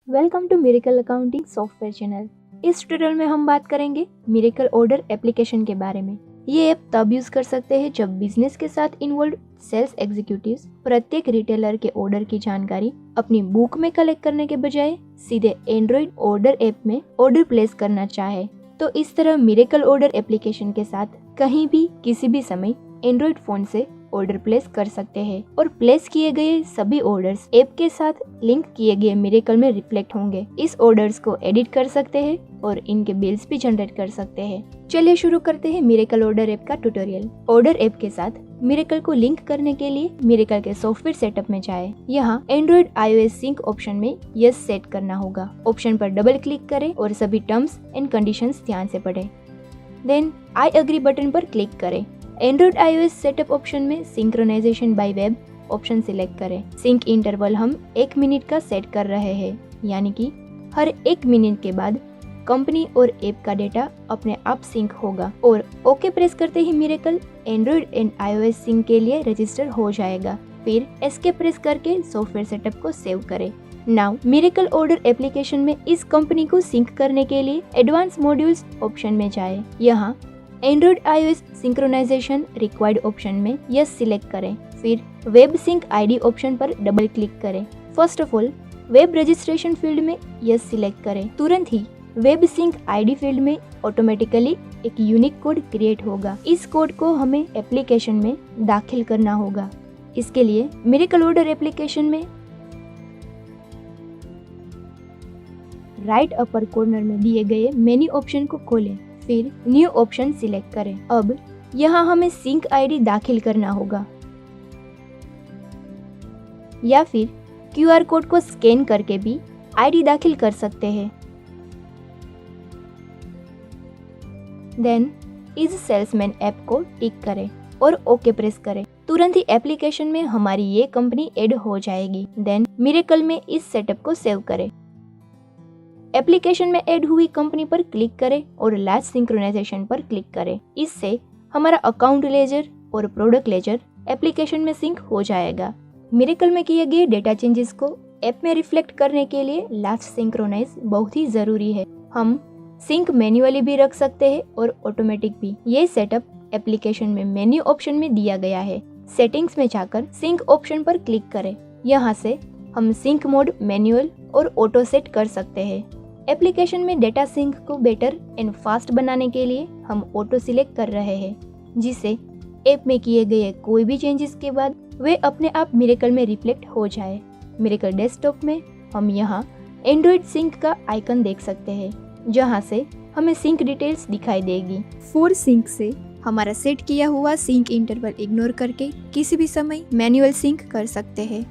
Welcome to miracle accounting software channel. इस tutorial में हम बात करेंगे मिरेकल ऑर्डर एप्लीकेशन के बारे में। ये ऐप तब यूज कर सकते हैं जब बिजनेस के साथ इन्वॉल्व सेल्स एग्जीक्यूटिव्स प्रत्येक रिटेलर के ऑर्डर की जानकारी अपनी बुक में कलेक्ट करने के बजाय सीधे एंड्रॉइड ऑर्डर ऐप में ऑर्डर प्लेस करना चाहे तो इस तरह मिरेकल ऑर्डर एप्लीकेशन के साथ कहीं भी किसी भी समय एंड्रॉइड फोन से ऑर्डर प्लेस कर सकते हैं और प्लेस किए गए सभी ऑर्डर्स ऐप के साथ लिंक किए गए मिरेकल में रिफ्लेक्ट होंगे। इस ऑर्डर्स को एडिट कर सकते हैं और इनके बिल्स भी जनरेट कर सकते हैं। चलिए शुरू करते हैं मिरेकल ऑर्डर ऐप का ट्यूटोरियल। ऑर्डर ऐप के साथ मिरेकल को लिंक करने के लिए मिरेकल के सॉफ्टवेयर सेटअप में जाएं। यहाँ एंड्रॉइड iOS सिंक ऑप्शन में यस सेट करना होगा। ऑप्शन पर डबल क्लिक करें और सभी टर्म्स एंड कंडीशंस ध्यान से पढ़ें। देन आई एग्री बटन पर क्लिक करें। एंड्रॉइड iOS सेटअप ऑप्शन में synchronisation by web option select करें। सिंक इंटरवल हम 1 मिनट का सेट कर रहे हैं, यानी कि हर 1 मिनट के बाद कंपनी और ऐप का डेटा अपने आप सिंक होगा और ओके प्रेस करते ही miracle android and iOS sync के लिए रजिस्टर हो जाएगा। फिर एस्केप प्रेस करके सॉफ्टवेयर सेटअप को सेव करें। नाउ मिरेकल ऑर्डर एप्लीकेशन में इस कंपनी को सिंक करने के लिए एडवांस मॉड्यूल्स ऑप्शन में जाएं। यहाँ Android iOS synchronization required option में यस सिलेक्ट करें। फिर वेब सिंक आईडी ऑप्शन पर डबल क्लिक करें। First of all web registration field में यस सिलेक्ट करें। तुरंत ही वेब सिंक आईडी फील्ड में ऑटोमेटिकली एक यूनिक कोड क्रिएट होगा। इस कोड को हमें एप्लीकेशन में दाखिल करना होगा। इसके लिए मिरेकल ऑर्डर एप्लीकेशन में राइट अपर कॉर्नर में दिए गए मेन्यू ऑप्शन को खोलें। फिर न्यू ऑप्शन सिलेक्ट करें। अब यहाँ हमें सिंक आईडी दाखिल करना होगा या फिर क्यूआर कोड को स्कैन करके भी आईडी दाखिल कर सकते हैं। देन इस सेल्समैन ऐप को टिक करें और ओके प्रेस करें। तुरंत ही एप्लीकेशन में हमारी ये कंपनी ऐड हो जाएगी। देन मिरेकल में इस सेटअप को सेव करें। एप्लीकेशन में ऐड हुई कंपनी पर क्लिक करें और लास्ट सिंक्रोनाइजेशन पर क्लिक करें। इससे हमारा अकाउंट लेजर और प्रोडक्ट लेजर एप्लीकेशन में सिंक हो जाएगा। मिरेकल में किए गए डेटा चेंजेस को ऐप में रिफ्लेक्ट करने के लिए लास्ट सिंक्रोनाइज बहुत ही जरूरी है। हम सिंक मैन्युअली भी रख सकते हैं और ऑटोमेटिक भी। ये सेटअप एप्लीकेशन में मेन्यू ऑप्शन में दिया गया है। सेटिंग्स में जाकर सिंक ऑप्शन पर क्लिक करें। यहाँ से हम सिंक मोड मैन्युअल और ऑटो सेट कर सकते हैं। एप्लीकेशन में डेटा सिंक को बेटर एंड फास्ट बनाने के लिए हम ऑटो सिलेक्ट कर रहे हैं, जिससे ऐप में किए गए कोई भी चेंजेस के बाद वे अपने आप मिरेकल में रिफ्लेक्ट हो जाए। मिरेकल डेस्कटॉप में हम यहाँ एंड्रॉइड सिंक का आइकन देख सकते हैं, जहाँ से हमें सिंक डिटेल्स दिखाई देगी। फॉर सिंक से हमारा सेट किया हुआ सिंक इंटरवल इग्नोर करके किसी भी समय मैन्युअल सिंक कर सकते हैं।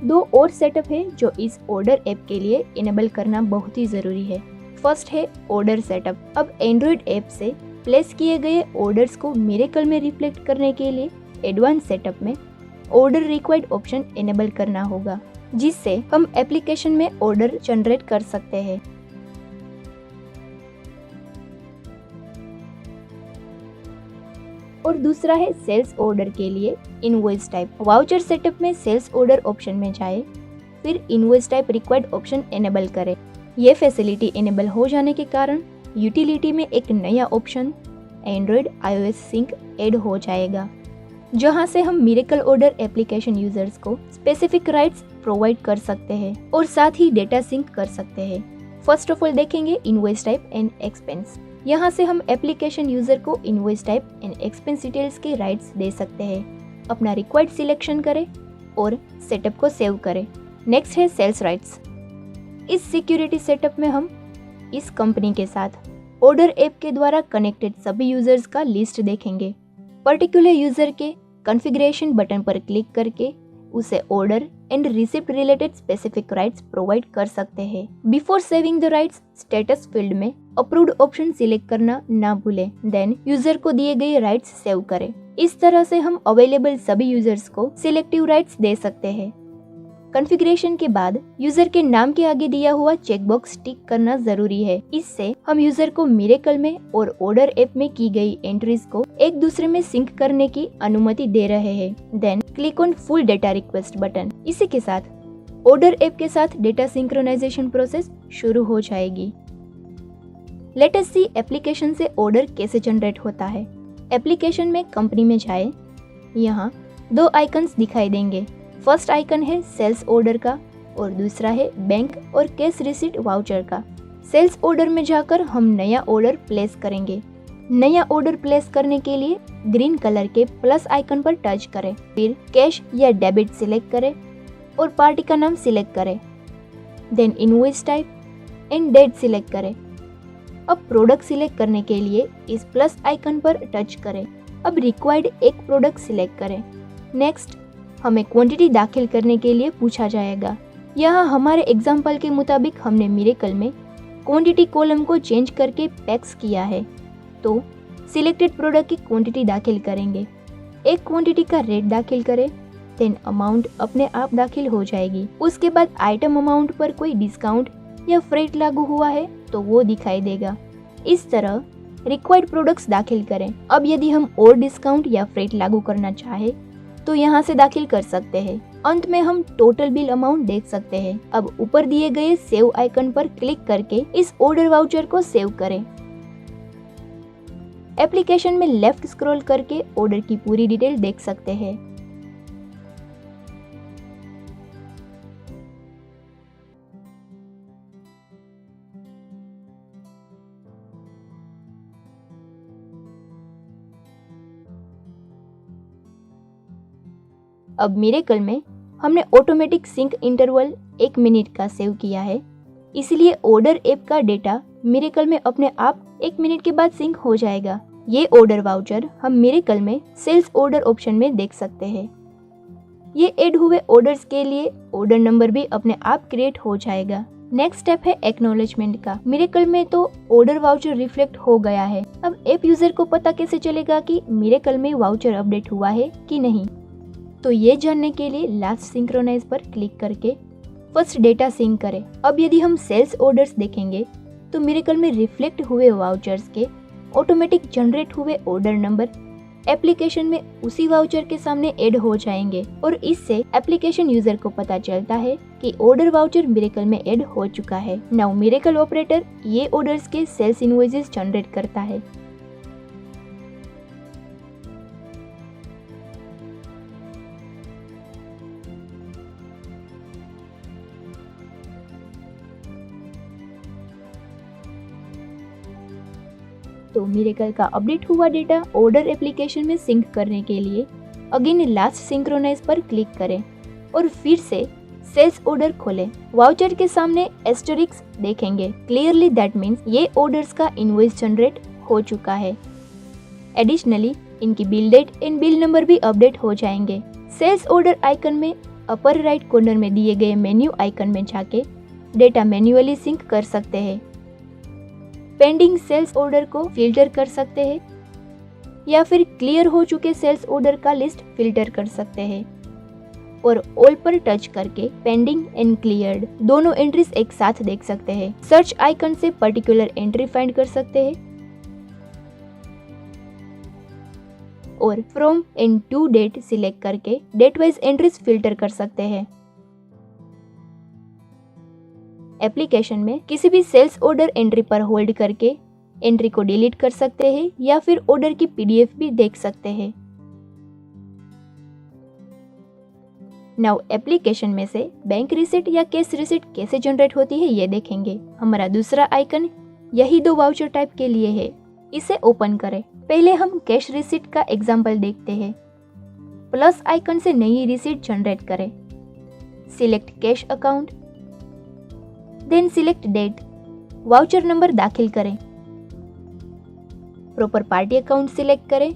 2 और सेटअप है जो इस ऑर्डर ऐप के लिए इनेबल करना बहुत ही जरूरी है। फर्स्ट है ऑर्डर सेटअप। अब एंड्रॉइड ऐप से प्लेस किए गए ऑर्डर्स को मिरेकल में रिफ्लेक्ट करने के लिए एडवांस सेटअप में ऑर्डर रिक्वायर्ड ऑप्शन इनेबल करना होगा, जिससे हम एप्लीकेशन में ऑर्डर जनरेट कर सकते हैं। और दूसरा है सेल्स ऑर्डर के लिए इनवॉइस टाइप। वाउचर सेटअप में सेल्स ऑर्डर ऑप्शन में जाएं, फिर invoice type required option enable करें। ये फैसिलिटी इनेबल हो जाने के कारण यूटिलिटी में एक नया option Android iOS sync add हो जाएगा, जहां से हम मिरेकल ऑर्डर एप्लीकेशन यूजर्स को स्पेसिफिक राइट्स प्रोवाइड कर सकते हैं और साथ ही डेटा सिंक कर सकते हैं। फर्स्ट ऑफ ऑल देखेंगे इनवॉइस टाइप एंड एक्सपेंस। यहाँ से हम एप्लीकेशन यूजर को invoice type and expense details के राइट्स दे सकते हैं। अपना रिक्वायर्ड सिलेक्शन करें और सेटअप को सेव करें। नेक्स्ट है सेल्स राइट्स। इस सिक्योरिटी सेटअप में हम इस कंपनी के साथ ऑर्डर ऐप के द्वारा कनेक्टेड सभी यूजर्स का लिस्ट देखेंगे। पर्टिकुलर यूजर के कॉन्फ़िगरेशन बटन पर क्लिक करके उसे order and receipt related specific rights provide कर सकते हैं। Before saving the rights status field में अप्रूव्ड ऑप्शन सिलेक्ट करना ना भूलें। देन यूजर को दिए गए राइट्स सेव करें। इस तरह से हम अवेलेबल सभी यूजर्स को सिलेक्टिव राइट्स दे सकते हैं। कॉन्फ़िगरेशन के बाद यूजर के नाम के आगे दिया हुआ चेकबॉक्स टिक करना जरूरी है। इससे हम यूजर को मिरेकल में और ऑर्डर ऐप में की गई एंट्रीज को एक दूसरे में सिंक करने की अनुमति दे रहे हैं। Then click on full data request button. इसी के साथ ऑर्डर ऐप के साथ डेटा सिंक्रोनाइजेशन प्रोसेस शुरू हो जाएगी। लेट अस सी एप्लीकेशन से ऑर्डर कैसे जनरेट होता है। एप्लीकेशन में कंपनी में जाए, यहाँ दो आइकन्स दिखाई देंगे। फर्स्ट आइकन है सेल्स ऑर्डर का और दूसरा है बैंक और कैश रिसीट वाउचर का। सेल्स ऑर्डर में जाकर हम नया ऑर्डर प्लेस करेंगे। नया ऑर्डर प्लेस करने के लिए ग्रीन कलर के प्लस आइकन पर टच करें, फिर कैश या डेबिट सिलेक्ट करें और पार्टी का नाम सिलेक्ट करें। Then invoice type and date select करें। अब प्रोडक्ट सिलेक्ट करने के लिए इस प्लस आइकन पर टच करें। अब रिक्वायर्ड एक प्रोडक्ट सिलेक्ट करें। नेक्स्ट हमें क्वांटिटी दाखिल करने के लिए पूछा जाएगा। यहाँ हमारे एग्जाम्पल के मुताबिक हमने मिरेकल में क्वांटिटी कॉलम को चेंज करके पैक्स किया है, तो सिलेक्टेड प्रोडक्ट की क्वांटिटी दाखिल करेंगे। एक क्वांटिटी का रेट दाखिल करें, देन अमाउंट अपने आप दाखिल हो जाएगी। उसके बाद आइटम अमाउंट पर कोई डिस्काउंट या फ्रेट लागू हुआ है तो वो दिखाई देगा। इस तरह रिक्वायर्ड प्रोडक्ट्स दाखिल करें। अब यदि हम और डिस्काउंट या फ्रेट लागू करना चाहे तो यहाँ से दाखिल कर सकते हैं। अंत में हम टोटल बिल अमाउंट देख सकते हैं। अब ऊपर दिए गए सेव आइकन पर क्लिक करके इस ऑर्डर वाउचर को सेव करें। एप्लीकेशन में लेफ्ट स्क्रॉल करके ऑर्डर की पूरी डिटेल देख सकते हैं। अब मिरेकल में हमने ऑटोमेटिक सिंक इंटरवल 1 मिनट का सेव किया है, इसलिए ऑर्डर ऐप का डेटा मिरेकल में अपने आप 1 मिनट के बाद सिंक हो जाएगा। ये ऑर्डर वाउचर हम मिरेकल में सेल्स ऑर्डर ऑप्शन में देख सकते हैं। ये ऐड हुए ऑर्डर्स के लिए ऑर्डर नंबर भी अपने आप क्रिएट हो जाएगा। नेक्स्ट स्टेप है एक्नॉलेजमेंट का। मिरेकल में तो ऑर्डर वाउचर रिफ्लेक्ट हो गया है। अब ऐप यूजर को पता कैसे चलेगा कि मिरेकल में वाउचर अपडेट हुआ है कि नहीं? तो ये जानने के लिए लास्ट सिंक्रोनाइज पर क्लिक करके फर्स्ट डेटा सिंक करें। अब यदि हम सेल्स ऑर्डर्स देखेंगे तो मिरेकल में रिफ्लेक्ट हुए वाउचर्स के ऑटोमेटिक जनरेट हुए ऑर्डर नंबर एप्लीकेशन में उसी वाउचर के सामने ऐड हो जाएंगे और इससे एप्लीकेशन यूजर को पता चलता है कि ऑर्डर वाउचर मिरेकल में ऐड हो चुका है। नाउ मिरेकल ऑपरेटर ये ऑर्डर्स के सेल्स इनवॉइसेस जनरेट करता है। तो मिरेकल का अपडेट हुआ डेटा ऑर्डर एप्लीकेशन में सिंक करने के लिए अगेन लास्ट सिंक्रोनाइज पर क्लिक करें और फिर से सेल्स ऑर्डर खोलें। वाउचर के सामने एस्टेरिक्स देखेंगे। क्लियरली दैट मीन्स ये ऑर्डर्स का इनवॉइस जनरेट हो चुका है। एडिशनली इनकी bill date and bill number भी अपडेट हो जाएंगे। सेल्स ऑर्डर आइकन में अपर राइट कॉर्नर में दिए गए मेन्यू आइकन में जाके डेटा मैन्युअली सिंक कर सकते हैं। पेंडिंग सेल्स ऑर्डर को फिल्टर कर सकते हैं या फिर क्लियर हो चुके सेल्स ऑर्डर का लिस्ट फिल्टर कर सकते हैं और ऑल पर टच करके पेंडिंग एंड क्लियर्ड दोनों एंट्रीज एक साथ देख सकते हैं। सर्च आइकन से पर्टिकुलर एंट्री फाइंड कर सकते हैं और from and to date select करके डेट वाइज एंट्रीज फिल्टर कर सकते हैं। एप्लीकेशन में किसी भी सेल्स ऑर्डर एंट्री पर होल्ड करके एंट्री को डिलीट कर सकते हैं या फिर ऑर्डर की पीडीएफ भी देख सकते हैं। नाउ एप्लीकेशन में से बैंक रिसिट या कैश रिसिट कैसे जनरेट होती है ये देखेंगे। हमारा दूसरा आइकन यही दो वाउचर टाइप के लिए है, इसे ओपन करें। पहले हम कैश रिसिट का एग्जाम्पल देखते हैं। प्लस आइकन से नई रिसिट जनरेट करें। Select cash account, then select date, voucher number दाखिल करें, प्रॉपर पार्टी अकाउंट सिलेक्ट करें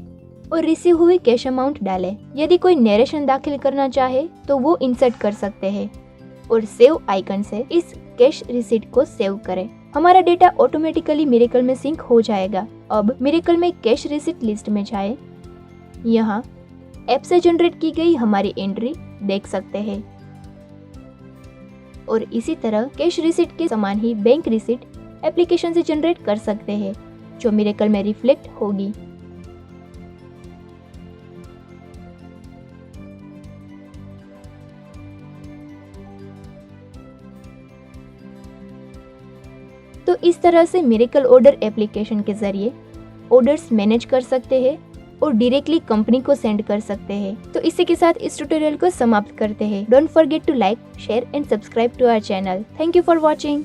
और रिसीव हुई कैश अमाउंट डालें। यदि कोई नरेशन दाखिल करना चाहे तो वो इंसर्ट कर सकते हैं और सेव आइकन से इस कैश रिसीट को सेव करें। हमारा डेटा ऑटोमेटिकली मिरेकल में सिंक हो जाएगा। अब मिरेकल में कैश रिसीट लिस्ट में जाए, यहाँ ऐप से जनरेट की गई हमारी एंट्री देख सकते हैं और इसी तरह कैश रिसीट के समान ही बैंक रिसीट एप्लीकेशन से जनरेट कर सकते हैं जो मिरेकल में रिफ्लेक्ट होगी। तो इस तरह से मिरेकल ऑर्डर एप्लीकेशन के जरिए ऑर्डर्स मैनेज कर सकते हैं और डायरेक्टली कंपनी को सेंड कर सकते हैं। तो इसी के साथ इस ट्यूटोरियल को समाप्त करते हैं। Don't forget to like, share and subscribe to our channel. Thank you for watching.